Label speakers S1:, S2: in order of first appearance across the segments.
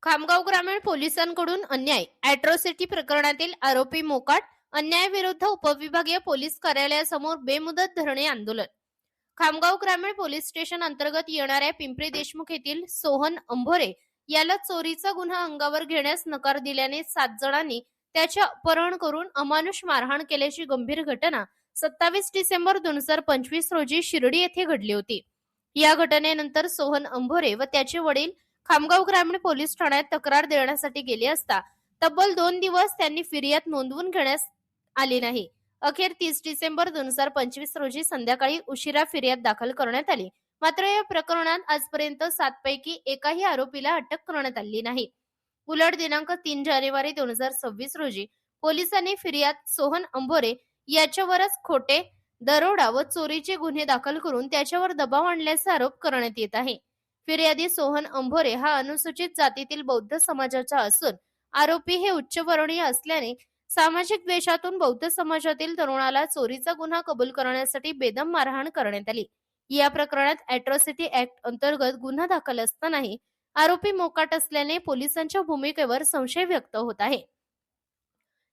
S1: खामगाव ग्रामीण पोलिसांकडून अन्याय अॅट्रॉसिटी प्रकरणातील आरोपी मोकाट अन्यायाविरुद्ध उपविभागीय पोलीस कार्यालयासमोर बेमुदत धरणे आंदोलन। खामगाव ग्रामीण पोलीस स्टेशन अंतर्गत येणाऱ्या पिंपरी देशमुख येथील सोहन अंभोरे याला चोरीचा गुन्हा अंगावर घेण्यास नकार दिल्याने 7 जणांनी त्याचे अपहरण करून अमानुष मारहाण केल्याची गंभीर घटना 27 डिसेंबर 2025 रोजी शिर्डी येथे घडली होती। या घटनेनंतर सोहन अंभोरे व त्याचे वडील खामगाव ग्रामीण पोलीस ठाण्यात तक्रार देण्यासाठी गेले असता तब्बल 2 दिवस त्यांनी फिर्याद नोंदवून घेण्यास आली नाही। अखेर 30 डिसेंबर 2025 रोजी संध्याकाळी उशिरा फिर्याद दाखल करण्यात आली। मात्र या प्रकरणात आजपर्यंत 7 पैकी एकाही आरोपीला अटक करण्यात आली नाही। उलट दिनांक 3 जानेवारी 2026 रोजी पोलिसांनी फिर्याद सोहन अंभोरे याच्यावरच खोटे दरोडा व चोरीचे गुन्हे दाखल करून त्याच्यावर दबाव आणल्याचा आरोप करण्यात येत आहे। फिर्यादी सोहन अंभोरे हा अनुसूचित जातीतील बौद्ध समाजाचा असून आरोपी हे उच्चवर्णीय असल्याने सामाजिक द्वेषातून बौद्ध समाजातील तरुणाला चोरीचा गुन्हा कबूल करण्यासाठी बेदम मारहाण करण्यात आली। या प्रकरणात अॅट्रॉसिटी ऍक्ट अंतर्गत गुन्हा दाखल असतानाही आरोपी मोकाट असल्याने पोलिसांच्या भूमिकेवर संशय व्यक्त होत आहे।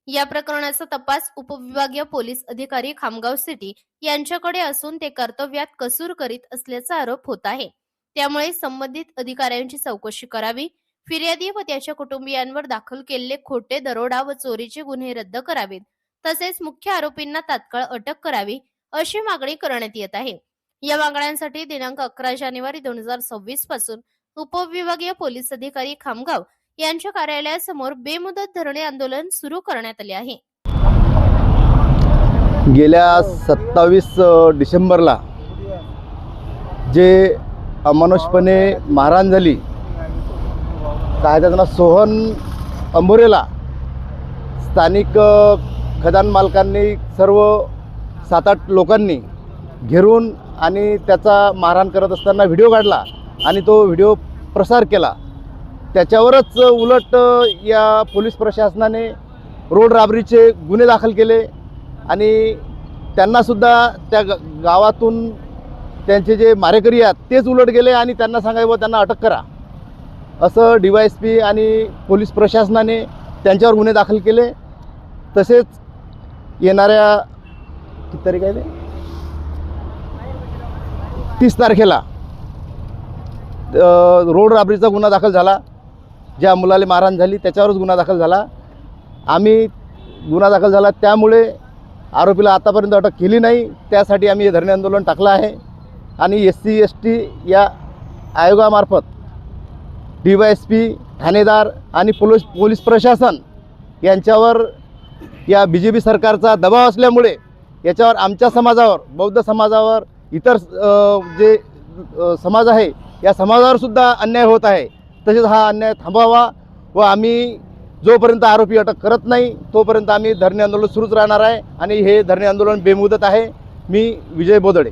S1: या प्रकरणाचा तपास उपविभागीय पोलीस अधिकारी खामगाव सिटी यांच्याकडे असून ते कर्तव्यात कसूर करीत असल्याचा आरोप होत आहे। त्यामुळे संबंधित अधिकाऱ्यांची चौकशी करावी, फिर्यादी व त्याच्या कुटुंबियांवर दाखल केलेले खोटे दरोडा व चोरीचे गुन्हे रद्द करावेत, तसेच मुख्य आरोपींना तात्काळ अटक करावी अशी मागणी करण्यात येत आहे। या मागण्यांसाठी दिनांक 11 जानेवारी 2026 पासून उपविभागीय पोलीस अधिकारी खामगाव यांच्या कार्यालयासमोर बेमुदत धरणे आंदोलन सुरू करण्यात आले आहे।
S2: गेल्या 27 डिसेंबरला जे अमानुषपणे मारहाण झाली, काय त्याचं नाव सोहन अंभोरेला स्थानिक खदान मालकांनी सर्व 7-8 लोकांनी घेरून आणि त्याचा मारहाण करत असताना व्हिडिओ काढला आणि तो व्हिडिओ प्रसार केला। त्याच्यावरच उलट या पोलीस प्रशासनाने रोड राबरीचे गुन्हे दाखल केले आणि त्यांनासुद्धा त्या गावातून त्यांचे जे मारेकरी आहेत तेच उलट गेले आणि त्यांना सांगायचं त्यांना अटक करा असं DYSP आणि पोलीस प्रशासनाने त्यांच्यावर गुन्हे दाखल केले। तसेच येणाऱ्या किती तारीख आहे 30 तारखेला रोड राबरीचा गुन्हा दाखल झाला। ज्या मुलाला मारहाण झाली त्याच्यावरच गुन्हा दाखल झाला। आम्ही गुन्हा दाखल झाला त्यामुळे आरोपीला आतापर्यंत अटक केली नाही, त्यासाठी आम्ही हे धरणे आंदोलन टाकलं आहे। आणि SC/ST या आयोगामार्फत DYSP ठाणेदार आणि पोलीस प्रशासन यांच्यावर या BJP सरकारचा दबाव असल्यामुळे याच्यावर आमच्या समाजावर, बौद्ध समाजावर, इतर जे समाज आहे या समाजावर सुद्धा अन्याय होत आहे। तसेच हा अन्याय थांबावा व आम्ही जोपर्यंत आरोपी अटक करत नाही तोपर्यंत आम्ही धरणे आंदोलन सुरूच राहणार आहे आणि हे धरणे आंदोलन बेमुदत आहे। मी विजय बोदडे।